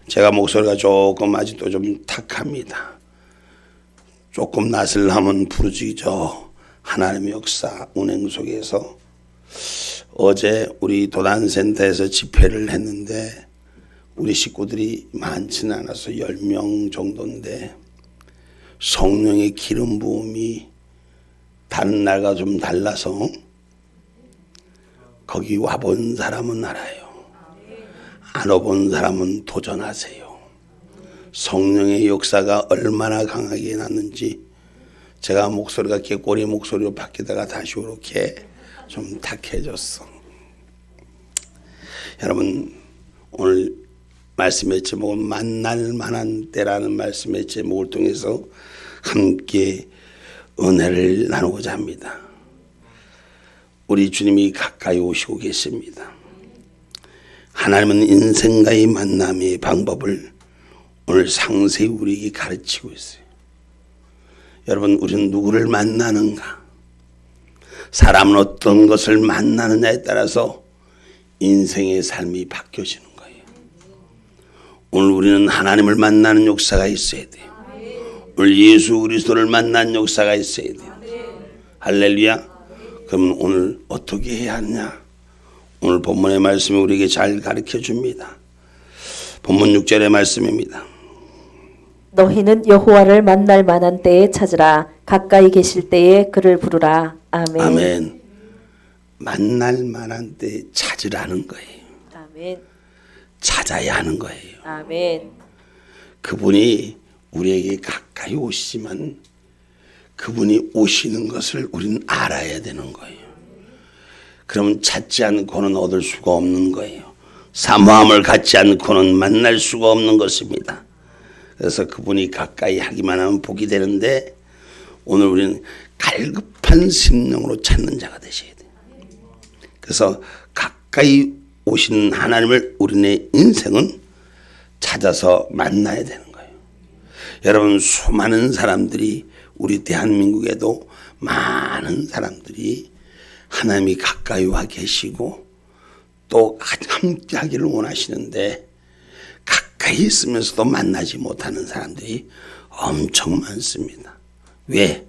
제가 목소리가 조금 아직도 좀 탁합니다. 조금 낯을 하면 부르짖어 하나님의 역사 운행 속에서 어제 우리 도단센터에서 집회를 했는데 우리 식구들이 많지는 않아서 10명 정도인데 성령의 기름 부음이 다른 날과 좀 달라서 거기 와본 사람은 알아요. 안 와본 사람은 도전하세요. 성령의 역사가 얼마나 강하게 났는지 제가 목소리가 개꼬리 목소리로 바뀌다가 다시 이렇게 좀 탁해졌어. 여러분 오늘 말씀의 제목은 만날 만한 때라는 말씀의 제목을 통해서 함께 은혜를 나누고자 합니다. 우리 주님이 가까이 오시고 계십니다. 하나님은 인생과의 만남의 방법을 오늘 상세히 우리에게 가르치고 있어요. 여러분 우리는 누구를 만나는가? 사람은 어떤 것을 만나느냐에 따라서 인생의 삶이 바뀌어지는 거예요. 오늘 우리는 하나님을 만나는 역사가 있어야 돼요. 오늘 예수 그리스도를 만난 역사가 있어야 돼요. 할렐루야. 그러면 오늘 어떻게 해야 하느냐? 오늘 본문의 말씀이 우리에게 잘 가르쳐 줍니다. 본문 6절의 말씀입니다. 너희는 여호와를 만날 만한 때에 찾으라. 가까이 계실 때에 그를 부르라. 아멘. 아멘. 만날 만한 때에 찾으라는 거예요. 아멘. 찾아야 하는 거예요. 아멘. 그분이 우리에게 가까이 오시지만 그분이 오시는 것을 우리는 알아야 되는 거예요. 그러면 찾지 않고는 얻을 수가 없는 거예요. 사모함을 갖지 않고는 만날 수가 없는 것입니다. 그래서 그분이 가까이 하기만 하면 복이 되는데 오늘 우리는 갈급한 심령으로 찾는 자가 되셔야 돼요. 그래서 가까이 오시는 하나님을 우리네 인생은 찾아서 만나야 되는 거예요. 여러분 수많은 사람들이 우리 대한민국에도 많은 사람들이 하나님이 가까이 와 계시고 또 함께 하기를 원하시는데 가까이 있으면서도 만나지 못하는 사람들이 엄청 많습니다. 왜?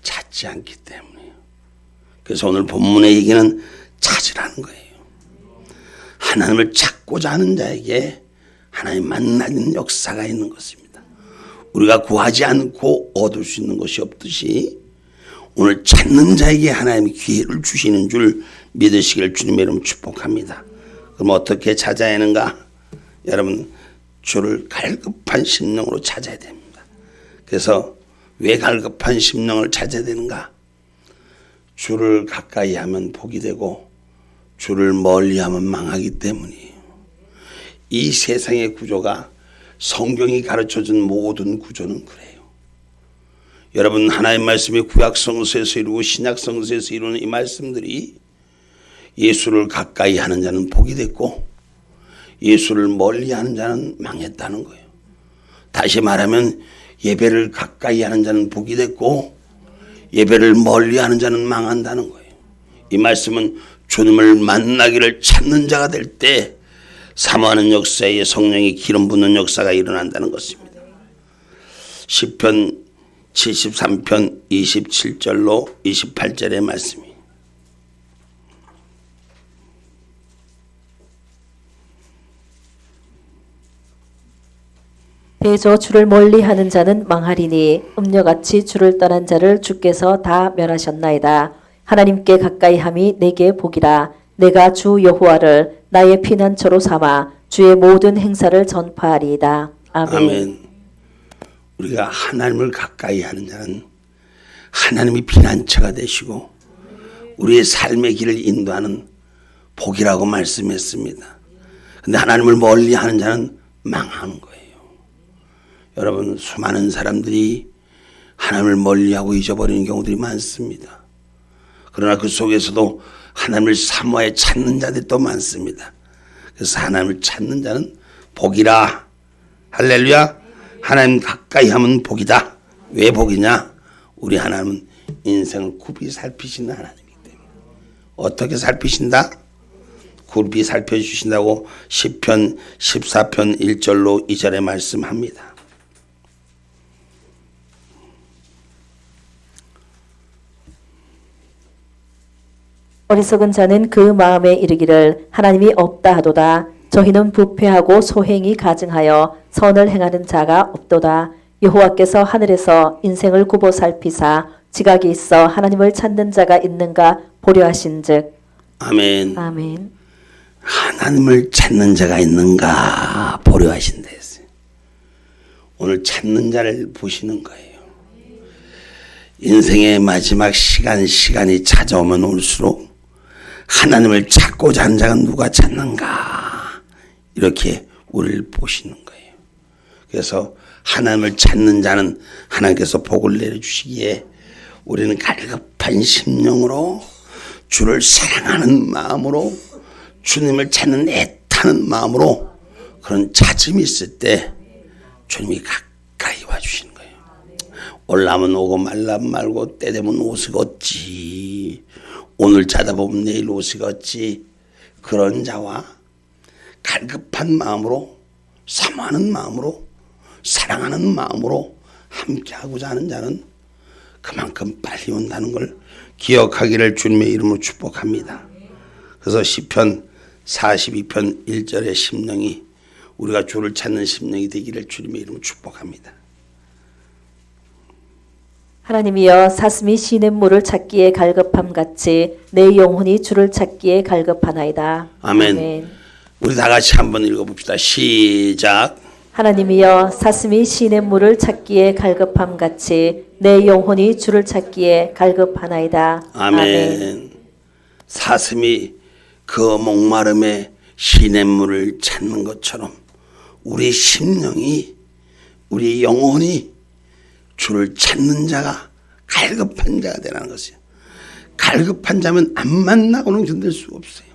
찾지 않기 때문이에요. 그래서 오늘 본문의 얘기는 찾으라는 거예요. 하나님을 찾고자 하는 자에게 하나님 만나는 역사가 있는 것입니다. 우리가 구하지 않고 얻을 수 있는 것이 없듯이 오늘 찾는 자에게 하나님이 기회를 주시는 줄 믿으시길 주님의 이름으로 축복합니다. 그럼 어떻게 찾아야 하는가? 여러분 주를 갈급한 심령으로 찾아야 됩니다. 그래서 왜 갈급한 심령을 찾아야 되는가? 주를 가까이 하면 복이 되고 주를 멀리 하면 망하기 때문이에요. 이 세상의 구조가 성경이 가르쳐준 모든 구조는 그래요. 여러분 하나님의 말씀이 구약성서에서 이루고 신약성서에서 이루는 이 말씀들이 예수를 가까이 하는 자는 복이 됐고 예수를 멀리 하는 자는 망했다는 거예요. 다시 말하면 예배를 가까이 하는 자는 복이 됐고 예배를 멀리 하는 자는 망한다는 거예요. 이 말씀은 주님을 만나기를 찾는 자가 될 때 사모하는 역사에 성령이 기름 붓는 역사가 일어난다는 것입니다. 시편 73편 27절로 28절의 말씀이 대저 주를 멀리하는 자는 망하리니 음녀같이 주를 떠난 자를 주께서 다 멸하셨나이다. 하나님께 가까이함이 내게 복이라. 내가 주 여호와를 나의 피난처로 삼아 주의 모든 행사를 전파하리이다. 아멘. 아멘. 우리가 하나님을 가까이 하는 자는 하나님이 피난처가 되시고 우리의 삶의 길을 인도하는 복이라고 말씀했습니다. 그런데 하나님을 멀리 하는 자는 망하는 거예요. 여러분 수많은 사람들이 하나님을 멀리하고 잊어버리는 경우들이 많습니다. 그러나 그 속에서도 하나님을 사모하여 찾는 자들이 또 많습니다. 그래서 하나님을 찾는 자는 복이라. 할렐루야. 하나님 가까이 하면 복이다. 왜 복이냐? 우리 하나님은 인생을 굽이 살피시는 하나님이기 때문에. 어떻게 살피신다? 굵히 살펴주신다고 시편 14편 1절로 2절에 말씀합니다. 어리석은 자는 그 마음에 이르기를 하나님이 없다 하도다. 저희는 부패하고 소행이 가증하여 선을 행하는 자가 없도다. 여호와께서 하늘에서 인생을 굽어 살피사 지각이 있어 하나님을 찾는 자가 있는가 보려 하신즉. 아멘. 아멘. 하나님을 찾는 자가 있는가 보려 하신다 했어요. 오늘 찾는 자를 보시는 거예요. 인생의 마지막 시간이 찾아오면 올수록 하나님을 찾고자 하는 자가 누가 찾는가 이렇게 우리를 보시는 거예요. 그래서 하나님을 찾는 자는 하나님께서 복을 내려주시기에 우리는 갈급한 심령으로 주를 사랑하는 마음으로 주님을 찾는 애타는 마음으로 그런 찾음이 있을 때 주님이 가까이 와주시는 거예요. 올라면 오고 말라면 말고 때 되면 오시겠지. 오늘 찾아보면 내일 오시겠지. 그런 자와 갈급한 마음으로 사모하는 마음으로 사랑하는 마음으로 함께하고자 하는 자는 그만큼 빨리 온다는 걸 기억하기를 주님의 이름으로 축복합니다. 그래서 시편 42편 1절의 심령이 우리가 주를 찾는 심령이 되기를 주님의 이름으로 축복합니다. 하나님이여 사슴이 시냇물을 찾기에 갈급함같이 내 영혼이 주를 찾기에 갈급하나이다. 아멘. 우리 다 같이 한번 읽어봅시다. 시작. 하나님이여 사슴이 시냇물을 찾기에 갈급함같이 내 영혼이 주를 찾기에 갈급하나이다. 아멘. 사슴이 그 목마름에 시냇물을 찾는 것처럼 우리 심령이 우리 영혼이 주를 찾는 자가 갈급한 자가 되라는 것이에요. 갈급한 자면 안 만나고는 견딜 수가 없어요.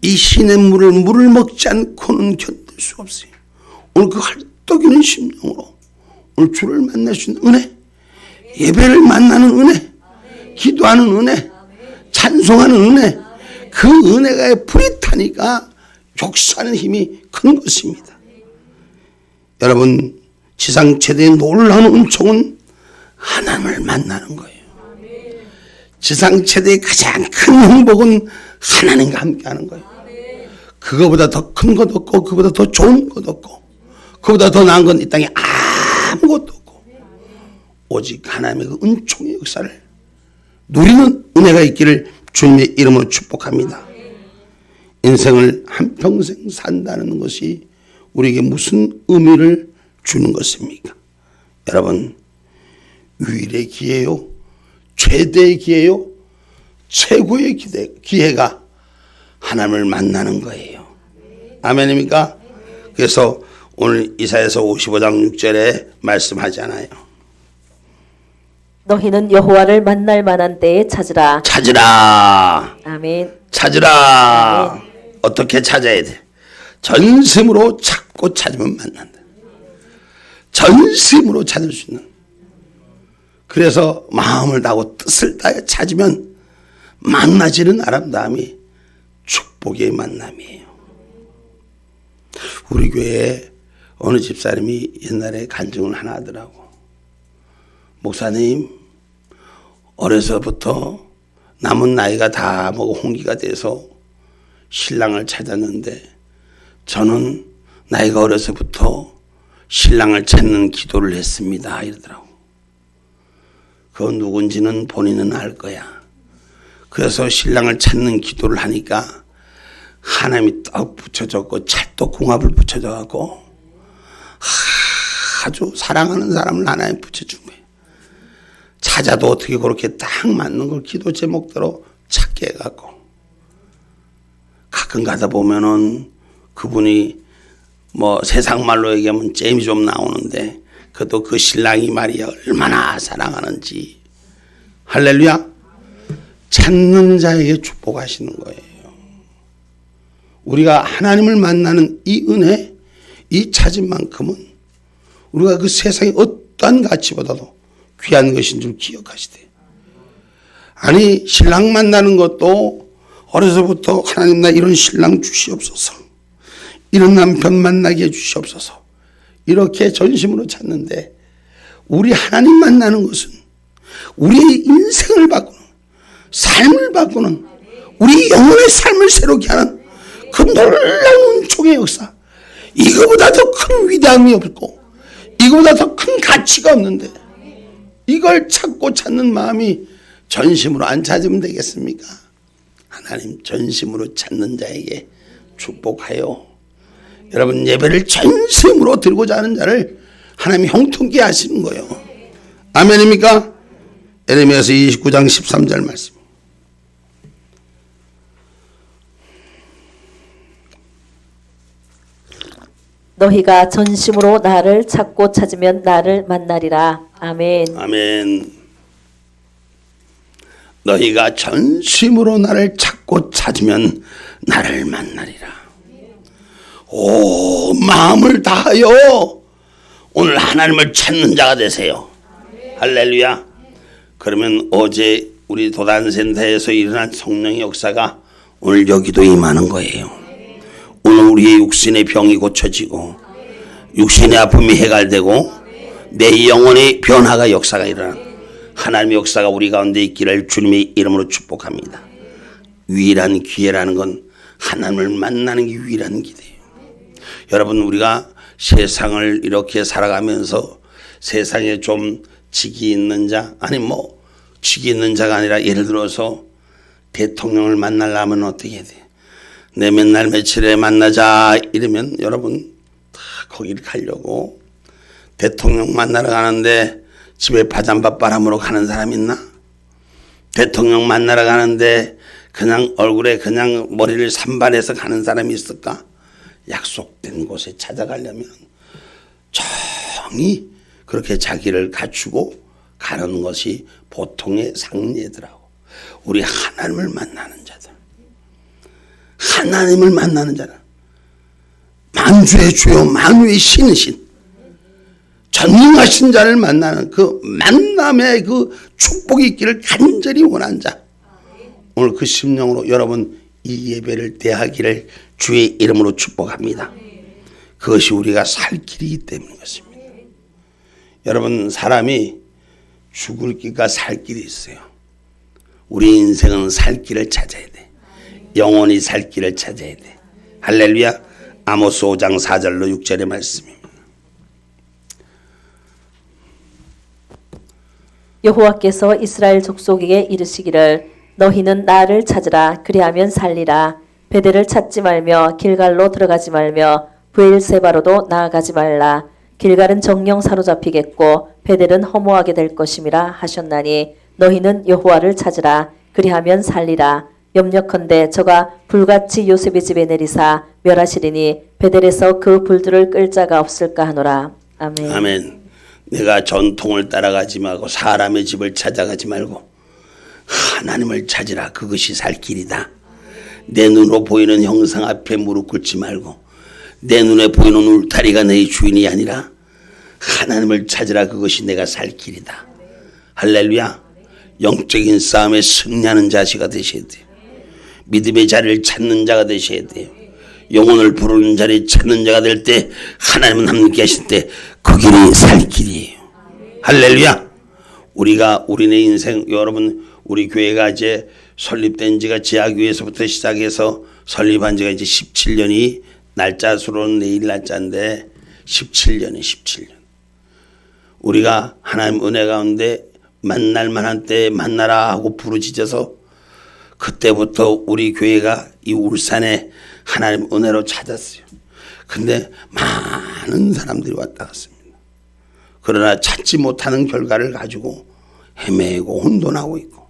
이 시냇물을 물을 먹지 않고는 견딜 수가 없어요. 오늘 그 헐떡이는 심령으로 오늘 주를 만날 수 있는 은혜, 예배를 만나는 은혜, 기도하는 은혜, 찬송하는 은혜, 그 은혜가 불이 타니까 역사하는 힘이 큰 것입니다. 여러분 지상 최대의 놀라운 은총은 하나님을 만나는 거예요. 지상 최대의 가장 큰 행복은 하나님과 함께하는 거예요. 그거보다 더 큰 것 없고 그거보다 더 좋은 것 없고 그보다 더 나은 건 이 땅에 아무것도 없고 오직 하나님의 그 은총의 역사를 누리는 은혜가 있기를 주님의 이름으로 축복합니다. 인생을 한평생 산다는 것이 우리에게 무슨 의미를 주는 것입니까? 여러분 유일의 기회요, 최대의 기회요, 최고의 기회가 하나님을 만나는 거예요. 아멘입니까? 그래서 오늘 이사야서 55장 6절에 말씀하잖아요. 너희는 여호와를 만날 만한 때에 찾으라. 찾으라. 아멘. 찾으라. 아멘. 어떻게 찾아야 돼? 전심으로 찾고 찾으면 만난다. 전심으로 찾을 수 있는. 그래서 마음을 다하고 뜻을 다해 찾으면 만나지는 아름다움이 축복의 만남이에요. 우리 교회에 어느 집사님이 옛날에 간증을 하나 하더라고. 목사님, 어려서부터 남은 나이가 다 먹어 홍기가 돼서 신랑을 찾았는데 저는 나이가 어려서부터 신랑을 찾는 기도를 했습니다. 이러더라고. 그건 누군지는 본인은 알 거야. 그래서 신랑을 찾는 기도를 하니까 하나님이 떡 붙여줬고 찰떡궁합을 붙여줘갖고 아주 사랑하는 사람을 하나님 붙여준 거예요. 찾아도 어떻게 그렇게 딱 맞는 걸 기도 제목대로 찾게 해갖고 가끔 가다 보면은 그분이 뭐 세상 말로 얘기하면 잼이 좀 나오는데 그것도 그 신랑이 말이야 얼마나 사랑하는지. 할렐루야. 찾는 자에게 축복하시는 거예요. 우리가 하나님을 만나는 이 은혜, 이 찾음만큼은 우리가 그 세상의 어떠한 가치보다도 귀한 것인 줄 기억하시되, 아니 신랑 만나는 것도 어려서부터 하나님 나 이런 신랑 주시옵소서, 이런 남편 만나게 해주시옵소서 이렇게 전심으로 찾는데, 우리 하나님 만나는 것은 우리의 인생을 바꾸는, 삶을 바꾸는, 우리 영혼의 삶을 새롭게 하는 그 놀라운 은총의 역사, 이거보다 더 큰 위대함이 없고 이거보다 더 큰 가치가 없는데, 이걸 찾고 찾는 마음이 전심으로 안 찾으면 되겠습니까? 하나님 전심으로 찾는 자에게 축복하여 여러분 예배를 전심으로 들고자 하는 자를 하나님이 형통케 하시는 거예요. 아멘입니까? 예레미야서 29장 13절 말씀. 너희가 전심으로 나를 찾고 찾으면 나를 만나리라. 아멘. 아멘. 너희가 전심으로 나를 찾고 찾으면 나를 만나리라. 오, 마음을 다하여 오늘 하나님을 찾는 자가 되세요. 할렐루야. 그러면 어제 우리 도단센터에서 일어난 성령의 역사가 오늘 여기도 임하는 거예요. 오늘 우리의 육신의 병이 고쳐지고 육신의 아픔이 해결되고 내 영혼의 변화가 역사가 일어나는 하나님의 역사가 우리 가운데 있기를 주님의 이름으로 축복합니다. 유일한 기회라는 건 하나님을 만나는 게 유일한 기회예요. 여러분, 우리가 세상을 이렇게 살아가면서 세상에 좀 직이 있는 자, 아니 뭐 직이 있는 자가 아니라 예를 들어서 대통령을 만나려면 어떻게 해야 돼? 내 맨날 며칠에 만나자 이러면 여러분 다 거기를 가려고, 대통령 만나러 가는데 집에 바잠밥바람으로 가는 사람 있나? 대통령 만나러 가는데 그냥 얼굴에 그냥 머리를 산발해서 가는 사람이 있을까? 약속된 곳에 찾아가려면 정이 그렇게 자기를 갖추고 가는 것이 보통의 상례더라고. 우리 하나님을 만나는 자들, 하나님을 만나는 자는 만주의 주요 만유의 신이신 전능하신 자를 만나는 그 만남의 그 축복이 있기를 간절히 원한 자, 오늘 그 심령으로 여러분 이 예배를 대하기를 주의 이름으로 축복합니다. 그것이 우리가 살 길이기 때문인 것입니다. 여러분, 사람이 죽을 길과 살 길이 있어요. 우리 인생은 살 길을 찾아야 돼. 영원히 살 길을 찾아야 돼. 할렐루야. 아모스 5장 4절로 6절의 말씀입니다. 여호와께서 이스라엘 족속에게 이르시기를 너희는 나를 찾으라. 그리하면 살리라. 베델을 찾지 말며 길갈로 들어가지 말며 브엘세바로도 나아가지 말라. 길갈은 정령 사로잡히겠고 베델은 허무하게 될 것임이라 하셨나니 너희는 여호와를 찾으라. 그리하면 살리라. 염려컨대 저가 불같이 요셉의 집에 내리사 멸하시리니 베델에서 그 불들을 끌 자가 없을까 하노라. 아멘. 아멘. 내가 전통을 따라가지 말고 사람의 집을 찾아가지 말고 하나님을 찾으라. 그것이 살 길이다. 내 눈으로 보이는 형상 앞에 무릎 꿇지 말고 내 눈에 보이는 울타리가 내 주인이 아니라 하나님을 찾으라. 그것이 내가 살 길이다. 할렐루야. 영적인 싸움에 승리하는 자시가 되셔야 돼요. 믿음의 자리를 찾는 자가 되셔야 돼요. 영혼을 부르는 자리를 찾는 자가 될 때 하나님은 함께 하실 때 그 길이 살 길이에요. 할렐루야. 우리네 인생, 여러분, 우리 교회가 이제 설립된 지가 지하교회에서부터 시작해서 설립한 지가 이제 17년이 날짜 수로는 내일 날짜인데 17년. 우리가 하나님 은혜 가운데 만날 만한 때 만나라 하고 부르짖어서 그때부터 우리 교회가 이 울산에 하나님 은혜로 찾았어요. 근데 많은 사람들이 왔다 갔습니다. 그러나 찾지 못하는 결과를 가지고 헤매고 혼돈하고 있고,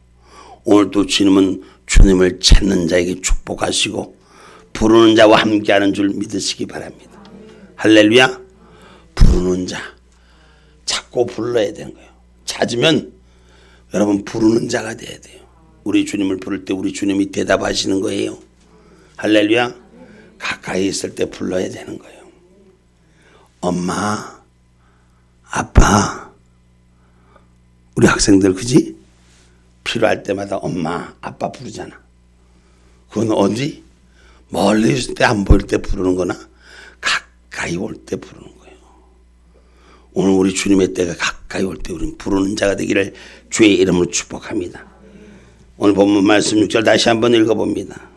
오늘 또 주님은 주님을 찾는 자에게 축복하시고 부르는 자와 함께하는 줄 믿으시기 바랍니다. 할렐루야. 부르는 자, 찾고 불러야 되는 거예요. 찾으면 여러분 부르는 자가 돼야 돼요. 우리 주님을 부를 때 우리 주님이 대답하시는 거예요. 할렐루야. 가까이 있을 때 불러야 되는 거예요. 엄마, 아빠, 우리 학생들 그지? 필요할 때마다 엄마, 아빠 부르잖아. 그건 어디? 멀리 있을 때 안 보일 때 부르는 거나 가까이 올 때 부르는 거예요. 오늘 우리 주님의 때가 가까이 올 때 우리는 부르는 자가 되기를 주의 이름으로 축복합니다. 오늘 본문 말씀 6절 다시 한번 읽어봅니다.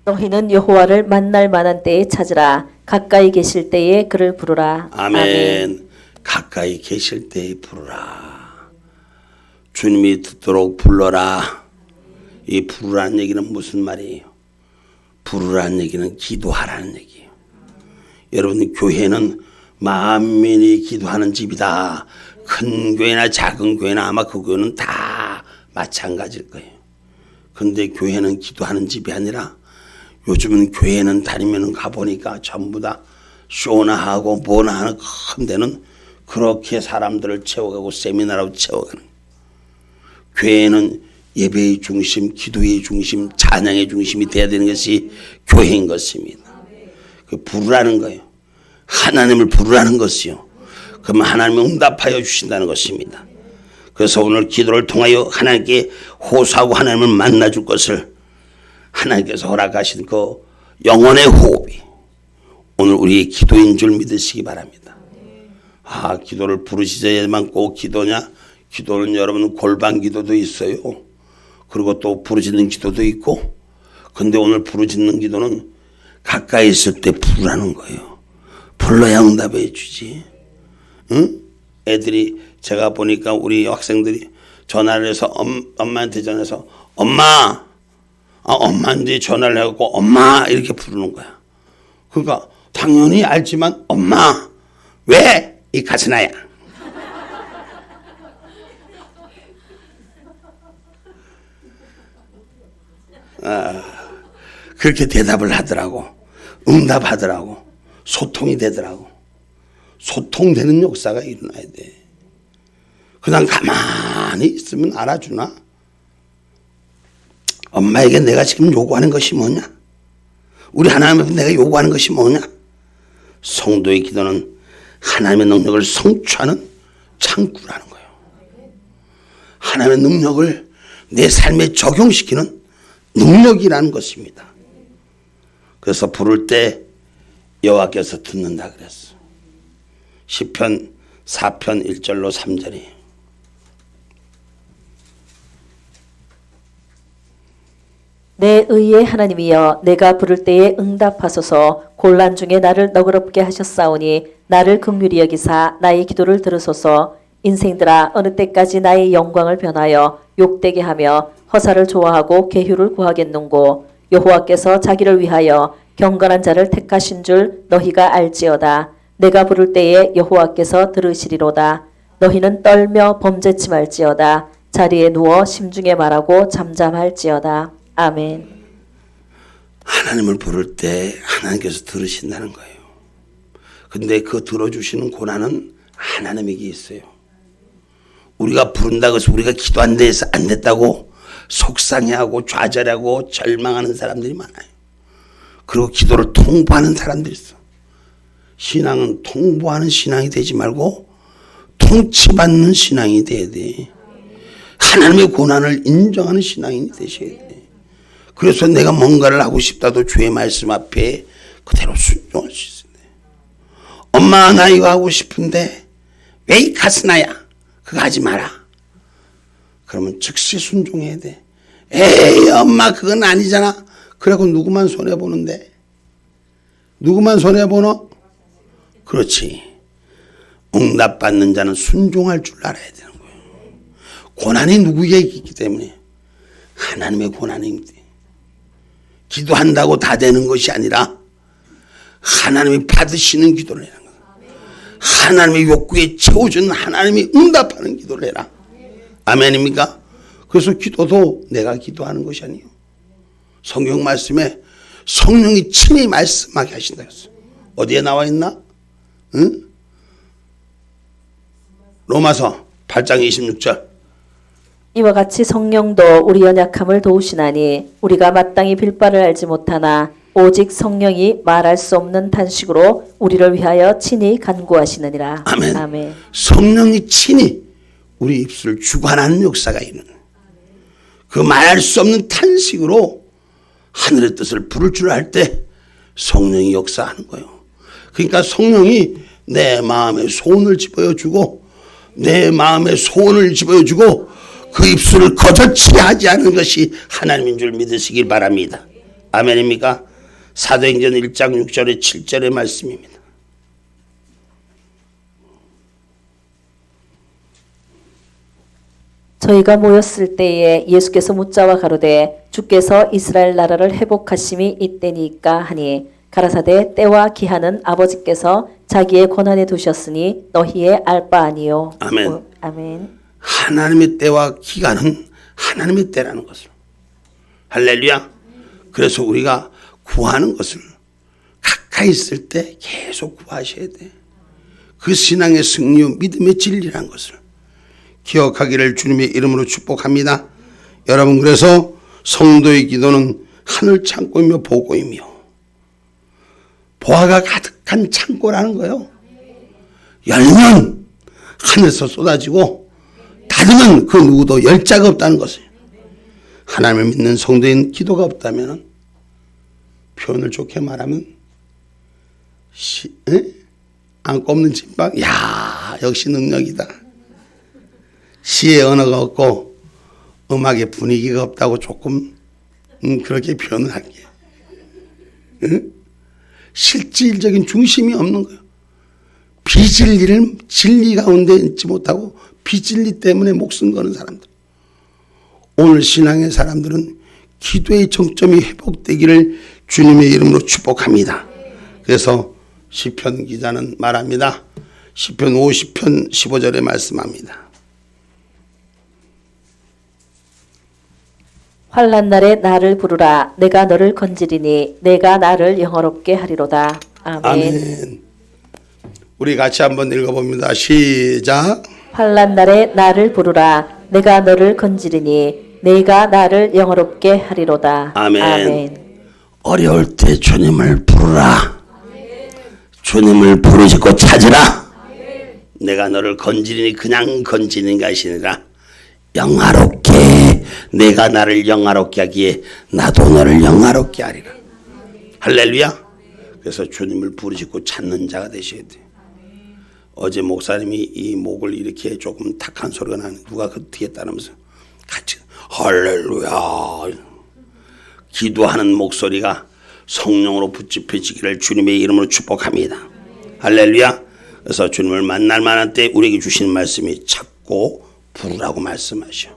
너희는 여호와를 만날 만한 때에 찾으라. 가까이 계실 때에 그를 부르라. 아멘. 가까이 계실 때에 부르라. 주님이 듣도록 불러라. 이 부르라는 얘기는 무슨 말이에요? 부르라는 얘기는 기도하라는 얘기예요. 여러분, 교회는 만민이 기도하는 집이다. 큰 교회나 작은 교회나 아마 그 교회는 다 마찬가지일 거예요. 근데 교회는 기도하는 집이 아니라 요즘은 교회는 다니면 가보니까 전부 다 쇼나 하고 뭐나 하는 큰 데는 그렇게 사람들을 채워가고 세미나로 채워가는. 교회는 예배의 중심, 기도의 중심, 찬양의 중심이 돼야 되는 것이 교회인 것입니다. 그 부르라는 거예요. 하나님을 부르라는 것이요. 그러면 하나님이 응답하여 주신다는 것입니다. 그래서 오늘 기도를 통하여 하나님께 호소하고 하나님을 만나줄 것을 하나님께서 허락하신 그 영혼의 호흡이 오늘 우리의 기도인 줄 믿으시기 바랍니다. 아, 기도를 부르시자야만 꼭 기도냐? 기도는 여러분 골반 기도도 있어요. 그리고 또 부르짖는 기도도 있고. 근데 오늘 부르짖는 기도는 가까이 있을 때 부르라는 거예요. 불러야 응답해 주지. 응? 애들이 제가 보니까 우리 학생들이 전화를 해서 엄마한테 전화해서 엄마, 엄마한테 전화를 해갖고 엄마 이렇게 부르는 거야. 그러니까 당연히 알지만 엄마 왜? 이 가스나야. 그렇게 대답을 하더라고. 응답하더라고. 소통이 되더라고. 소통되는 역사가 일어나야 돼. 그냥 가만히 있으면 알아주나? 엄마에게 내가 지금 요구하는 것이 뭐냐? 우리 하나님 앞에 내가 요구하는 것이 뭐냐? 성도의 기도는 하나님의 능력을 성취하는 창구라는 거예요. 하나님의 능력을 내 삶에 적용시키는 능력이라는 것입니다. 그래서 부를 때 여호와께서 듣는다 그랬어. 시편 4편 1절로 3절이 내 의의 하나님이여 내가 부를 때에 응답하소서. 곤란 중에 나를 너그럽게 하셨사오니 나를 긍휼히 여기사 나의 기도를 들으소서. 인생들아 어느 때까지 나의 영광을 변하여 욕되게 하며 허사를 좋아하고 계휼을 구하겠는고. 여호와께서 자기를 위하여 경건한 자를 택하신 줄 너희가 알지어다. 내가 부를 때에 여호와께서 들으시리로다. 너희는 떨며 범죄치 말지어다. 자리에 누워 심중에 말하고 잠잠할지어다. 아멘. 하나님을 부를 때 하나님께서 들으신다는 거예요. 근데 그 들어주시는 고난은 하나님에게 있어요. 우리가 부른다고 해서 우리가 기도 안 돼서 안 됐다고 속상해하고 좌절하고 절망하는 사람들이 많아요. 그리고 기도를 통보하는 사람들이 있어. 신앙은 통보하는 신앙이 되지 말고 통치받는 신앙이 돼야 돼. 하나님의 고난을 인정하는 신앙인이 되셔야 돼. 그래서 내가 뭔가를 하고 싶다도 주의 말씀 앞에 그대로 순종할 수 있어야 돼. 엄마 나 이거 하고 싶은데 왜 이 가스나야? 그거 하지 마라. 그러면 즉시 순종해야 돼. 에이 엄마 그건 아니잖아. 그래고 누구만 손해보는데? 누구만 손해보노? 그렇지. 응답받는 자는 순종할 줄 알아야 되는 거예요. 고난이 누구에게 있기 때문에 하나님의 고난입니다. 기도한다고 다 되는 것이 아니라 하나님이 받으시는 기도를 해라. 하나님의 욕구에 채워주는 하나님이 응답하는 기도를 해라. 아멘입니까? 그래서 기도도 내가 기도하는 것이 아니에요. 성경 말씀에 성령이 친히 말씀하게 하신다 했어요. 어디에 나와 있나? 응? 로마서 8장 26절. 이와 같이 성령도 우리 연약함을 도우시나니 우리가 마땅히 빌 바를 알지 못하나 오직 성령이 말할 수 없는 탄식으로 우리를 위하여 친히 간구하시느니라. 아멘. 아멘. 성령이 친히 우리 입술을 주관하는 역사가 있는 그 말할 수 없는 탄식으로 하늘의 뜻을 부를 줄 알 때 성령이 역사하는 거예요. 그러니까 성령이 내 마음에 소원을 집어주고 내 마음에 소원을 집어주고 그 입술을 거저치 하지 않은 것이 하나님인 줄 믿으시길 바랍니다. 아멘입니까? 사도행전 1장 6절에 7절의 말씀입니다. 저희가 모였을 때에 예수께서 묻자와 가로되 주께서 이스라엘 나라를 회복하심이 이때니까 하니 가라사대 때와 기한은 아버지께서 자기의 권한에 두셨으니 너희의 알 바 아니요. 아멘. 아멘. 하나님의 때와 기간은 하나님의 때라는 것을. 할렐루야. 그래서 우리가 구하는 것을 가까이 있을 때 계속 구하셔야 돼. 그 신앙의 승리요 믿음의 진리란 것을 기억하기를 주님의 이름으로 축복합니다. 여러분, 그래서 성도의 기도는 하늘 창고이며 보고이며 보화가 가득한 창고라는 거예요. 열면 하늘에서 쏟아지고 닫으면 그 누구도 열 자가 없다는 것을. 하나님을 믿는 성도인 기도가 없다면 표현을 좋게 말하면 안 꼽는 진박. 야, 역시 능력이다. 시의 언어가 없고 음악의 분위기가 없다고 조금 그렇게 표현을 할게. 실질적인 중심이 없는 거예요. 비진리를 진리 가운데 있지 못하고 비진리 때문에 목숨 거는 사람들. 오늘 신앙의 사람들은 기도의 정점이 회복되기를 주님의 이름으로 축복합니다. 그래서 시편 기자는 말합니다. 시편 50편 15절에 말씀합니다. 환난 날에 나를 부르라. 내가 너를 건지리니 내가 나를 영화롭게 하리로다. 아멘. 아멘. 우리 같이 한번 읽어봅니다. 시작. 환난 날에 나를 부르라. 내가 너를 건지리니 내가 나를 영화롭게 하리로다. 아멘. 아멘. 어려울 때 주님을 부르라. 주님을 부르짖고 찾으라. 내가 너를 건지리니 그냥 건지는 것이 아니라 영화롭게, 내가 나를 영화롭게 하기에 나도 너를 영화롭게 하리라. 할렐루야. 그래서 주님을 부르짖고 찾는 자가 되셔야 돼요. 어제 목사님이 이 목을 이렇게 조금 탁한 소리가 나는, 누가 그 뒤에 따르면서 같이 할렐루야 기도하는 목소리가 성령으로 붙잡혀지기를 주님의 이름으로 축복합니다. 할렐루야. 그래서 주님을 만날 만한 때 우리에게 주시는 말씀이 찾고 부르라고 말씀하셔.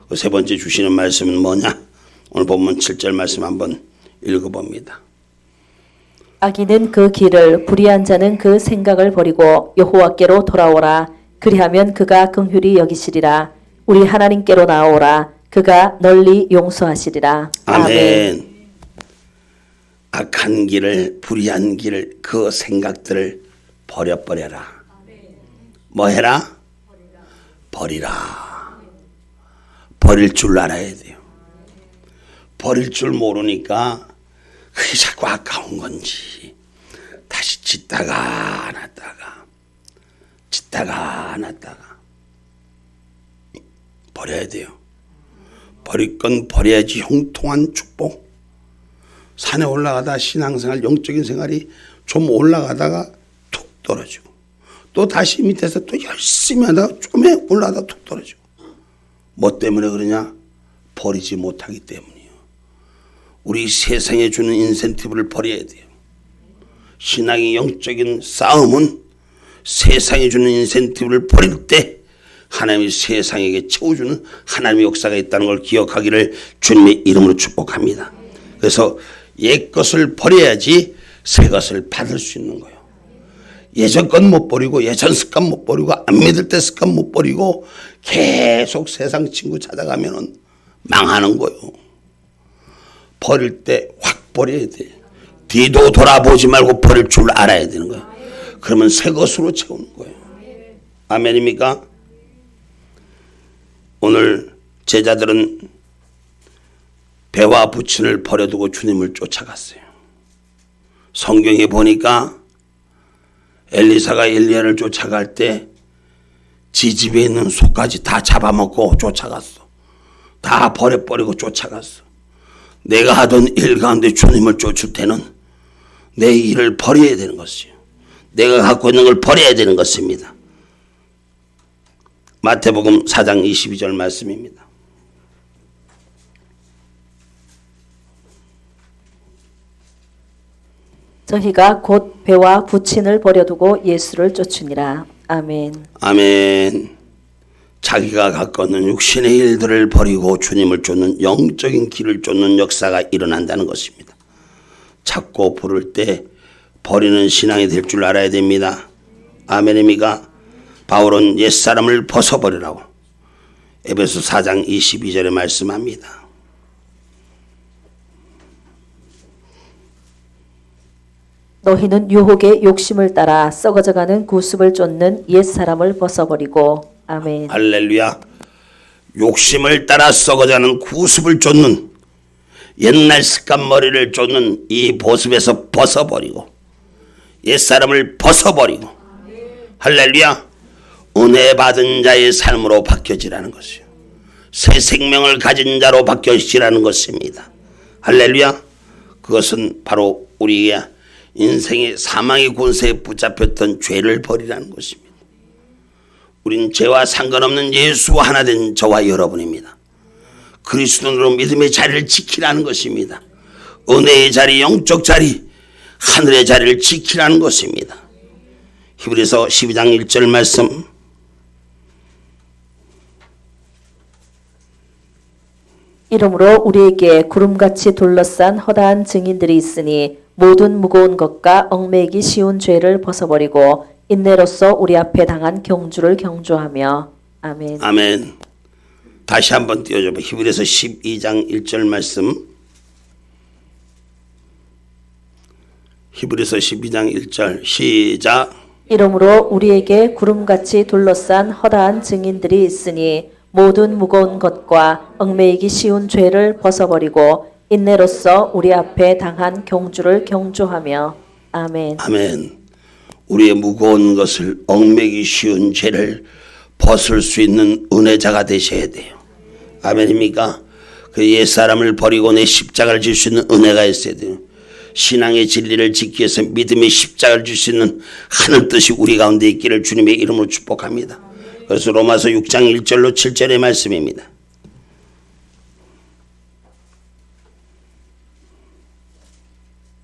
그 세 번째 주시는 말씀은 뭐냐? 오늘 본문 7절 말씀 한번 읽어봅니다. 악인은 그 길을, 불의한 자는 그 생각을 버리고 여호와께로 돌아오라. 그리하면 그가 긍휼히 여기시리라. 우리 하나님께로 나오라. 그가 널리 용서하시리라. 아멘. 악한 길을, 불의한 길을, 그 생각들을 버려버려라. 뭐 해라? 버리라. 버릴 줄 알아야 돼요. 버릴 줄 모르니까 그게 자꾸 아까운 건지 다시 짓다가 놨다가 짓다가 놨다가 버려야 돼요. 버릴 건 버려야지 형통한 축복. 산에 올라가다 신앙생활, 영적인 생활이 좀 올라가다가 툭 떨어지고 또 다시 밑에서 또 열심히 하다가 좀에 올라가다 툭 떨어지고. 뭐 때문에 그러냐? 버리지 못하기 때문이에요. 우리 세상에 주는 인센티브를 버려야 돼요. 신앙의 영적인 싸움은 세상에 주는 인센티브를 버릴 때 하나님이 세상에게 채워주는 하나님의 역사가 있다는 걸 기억하기를 주님의 이름으로 축복합니다. 그래서 옛 것을 버려야지 새 것을 받을 수 있는 거예요. 예전 건 못 버리고, 예전 습관 못 버리고, 안 믿을 때 습관 못 버리고 계속 세상 친구 찾아가면은 망하는 거예요. 버릴 때 확 버려야 돼. 뒤도 돌아보지 말고 버릴 줄 알아야 되는 거예요. 그러면 새 것으로 채우는 거예요. 아멘입니까? 오늘 제자들은 배와 부친을 버려두고 주님을 쫓아갔어요. 성경에 보니까 엘리사가 엘리야를 쫓아갈 때 지 집에 있는 소까지 다 잡아먹고 쫓아갔어. 다 버려버리고 쫓아갔어. 내가 하던 일 가운데 주님을 쫓을 때는 내 일을 버려야 되는 것이요. 내가 갖고 있는 걸 버려야 되는 것입니다. 마태복음 4장 22절 말씀입니다. 저희가 곧 배와 부친을 버려두고 예수를 쫓으니라. 아멘. 아멘. 자기가 갖고 있는 육신의 일들을 버리고 주님을 쫓는 영적인 길을 쫓는 역사가 일어난다는 것입니다. 찾고 부를 때 버리는 신앙이 될 줄 알아야 됩니다. 아멘입니까? 바울은 옛사람을 벗어버리라고 에베소 4장 22절에 말씀합니다. 너희는 유혹의 욕심을 따라 썩어져가는 구습을 쫓는 옛사람을 벗어버리고. 아멘. 할렐루야. 욕심을 따라 썩어가는 구습을 쫓는 옛날 습관 머리를 쫓는 이 보습에서 벗어버리고 옛사람을 벗어버리고 할렐루야. 은혜 받은 자의 삶으로 바뀌어지라는 것이요. 새 생명을 가진 자로 바뀌어지라는 것입니다. 할렐루야. 그것은 바로 우리의 인생의 사망의 권세에 붙잡혔던 죄를 버리라는 것입니다. 우린 죄와 상관없는 예수와 하나 된 저와 여러분입니다. 그리스도로 믿음의 자리를 지키라는 것입니다. 은혜의 자리, 영적 자리, 하늘의 자리를 지키라는 것입니다. 히브리서 12장 1절 말씀. 이러므로 우리에게 구름같이 둘러싼 허다한 증인들이 있으니 모든 무거운 것과 얽매이기 쉬운 죄를 벗어버리고 인내로써 우리 앞에 당한 경주를 경주하며. 아멘. 아멘. 다시 한번 띄워줘 봐. 히브리서 12장 1절 말씀. 히브리서 12장 1절 시작. 이러므로 우리에게 구름같이 둘러싼 허다한 증인들이 있으니 모든 무거운 것과 얽매이기 쉬운 죄를 벗어버리고 인내로써 우리 앞에 당한 경주를 경주하며. 아멘. 아멘. 우리의 무거운 것을 얽매기 쉬운 죄를 벗을 수 있는 은혜자가 되셔야 돼요. 아멘입니까? 그 옛사람을 버리고 내 십자가를 질 수 있는 은혜가 있어야 돼요. 신앙의 진리를 지키기 위해서 믿음의 십자가를 줄 수 있는 하늘 뜻이 우리 가운데 있기를 주님의 이름으로 축복합니다. 그래서 로마서 6장 1절로 7절의 말씀입니다.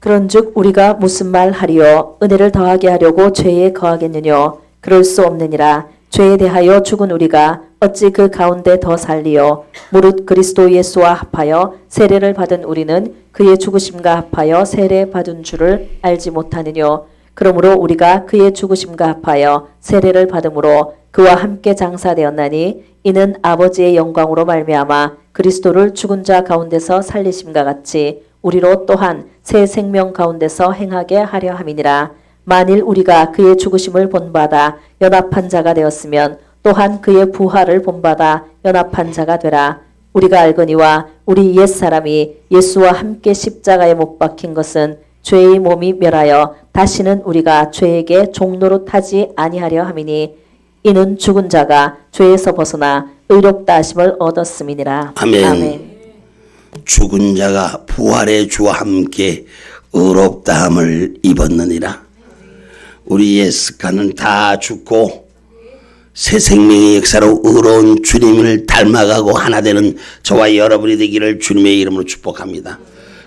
그런즉 우리가 무슨 말 하리요? 은혜를 더하게 하려고 죄에 거하겠느뇨? 그럴 수 없느니라. 죄에 대하여 죽은 우리가 어찌 그 가운데 더 살리요? 무릇 그리스도 예수와 합하여 세례를 받은 우리는 그의 죽으심과 합하여 세례 받은 줄을 알지 못하느뇨? 그러므로 우리가 그의 죽으심과 합하여 세례를 받음으로 그와 함께 장사되었나니 이는 아버지의 영광으로 말미암아 그리스도를 죽은 자 가운데서 살리심과 같이 우리로 또한 새 생명 가운데서 행하게 하려 함이니라. 만일 우리가 그의 죽으심을 본받아 연합한 자가 되었으면 또한 그의 부활을 본받아 연합한 자가 되라. 우리가 알거니와 우리 옛사람이 예수와 함께 십자가에 못 박힌 것은 죄의 몸이 멸하여 다시는 우리가 죄에게 종노릇하지 아니하려 함이니 이는 죽은 자가 죄에서 벗어나 의롭다 하심을 얻었음이니라. 아멘. 아멘. 죽은 자가 부활의 주와 함께 의롭다함을 입었느니라. 우리의 습관은 다 죽고 새 생명의 역사로 의로운 주님을 닮아가고 하나 되는 저와 여러분이 되기를 주님의 이름으로 축복합니다.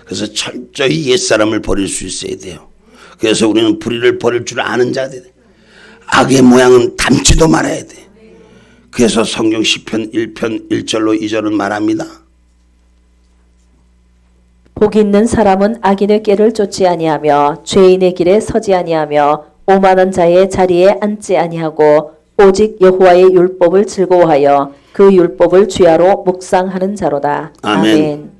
그래서 철저히 옛사람을 버릴 수 있어야 돼요. 그래서 우리는 불의를 버릴 줄 아는 자가 돼야 돼. 악의 모양은 닮지도 말아야 돼. 그래서 성경 시편 1편 1절로 2절은 말합니다. 복이 있는 사람은 악인의 꾀를 쫓지 아니하며 죄인의 길에 서지 아니하며 오만한 자의 자리에 앉지 아니하고 오직 여호와의 율법을 즐거워하여 그 율법을 주야로 묵상하는 자로다. 아멘.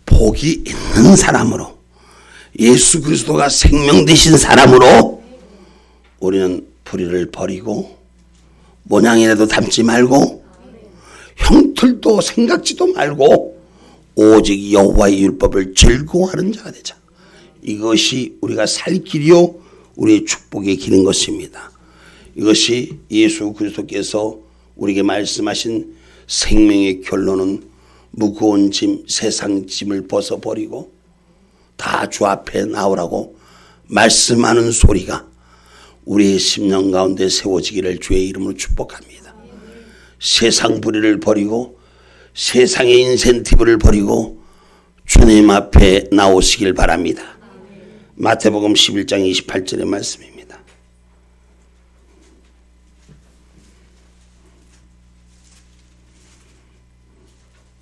복이 있는 사람으로 예수 그리스도가 생명 되신 사람으로 우리는 불의를 버리고 모양이라도 닮지 말고 형틀도 생각지도 말고 오직 여호와의 율법을 즐거워하는 자가 되자. 이것이 우리가 살 길이요 우리의 축복의 길인 것입니다. 이것이 예수 그리스도께서 우리에게 말씀하신 생명의 결론은 무거운 짐, 세상 짐을 벗어버리고 다 주 앞에 나오라고 말씀하는 소리가 우리의 심령 가운데 세워지기를 주의 이름으로 축복합니다. 세상 부리를 버리고 세상의 인센티브를 버리고 주님 앞에 나오시길 바랍니다. 마태복음 11장 28절의 말씀입니다.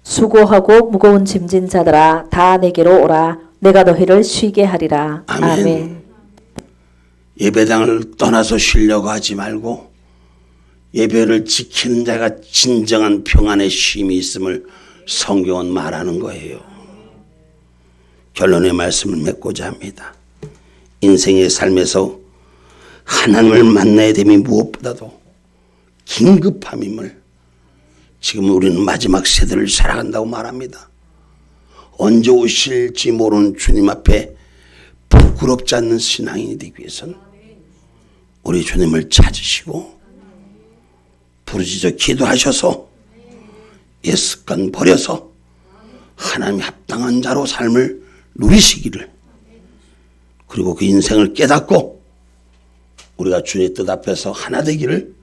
수고하고 무거운 짐진 자들아 다 내게로 오라. 내가 너희를 쉬게 하리라. 아멘. 아멘. 예배당을 떠나서 쉬려고 하지 말고 예배를 지키는 자가 진정한 평안의 쉼이 있음을 성경은 말하는 거예요. 결론의 말씀을 맺고자 합니다. 인생의 삶에서 하나님을 만나야 됨이 무엇보다도 긴급함임을 지금 우리는 마지막 세대를 살아간다고 말합니다. 언제 오실지 모르는 주님 앞에 부끄럽지 않는 신앙인이 되기 위해서는 우리 주님을 찾으시고 부르짖어 기도하셔서 옛 습관 버려서 하나님이 합당한 자로 삶을 누리시기를, 그리고 그 인생을 깨닫고 우리가 주님의 뜻 앞에서 하나 되기를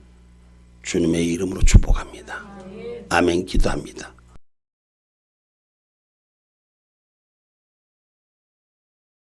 주님의 이름으로 축복합니다. 아멘. 기도합니다.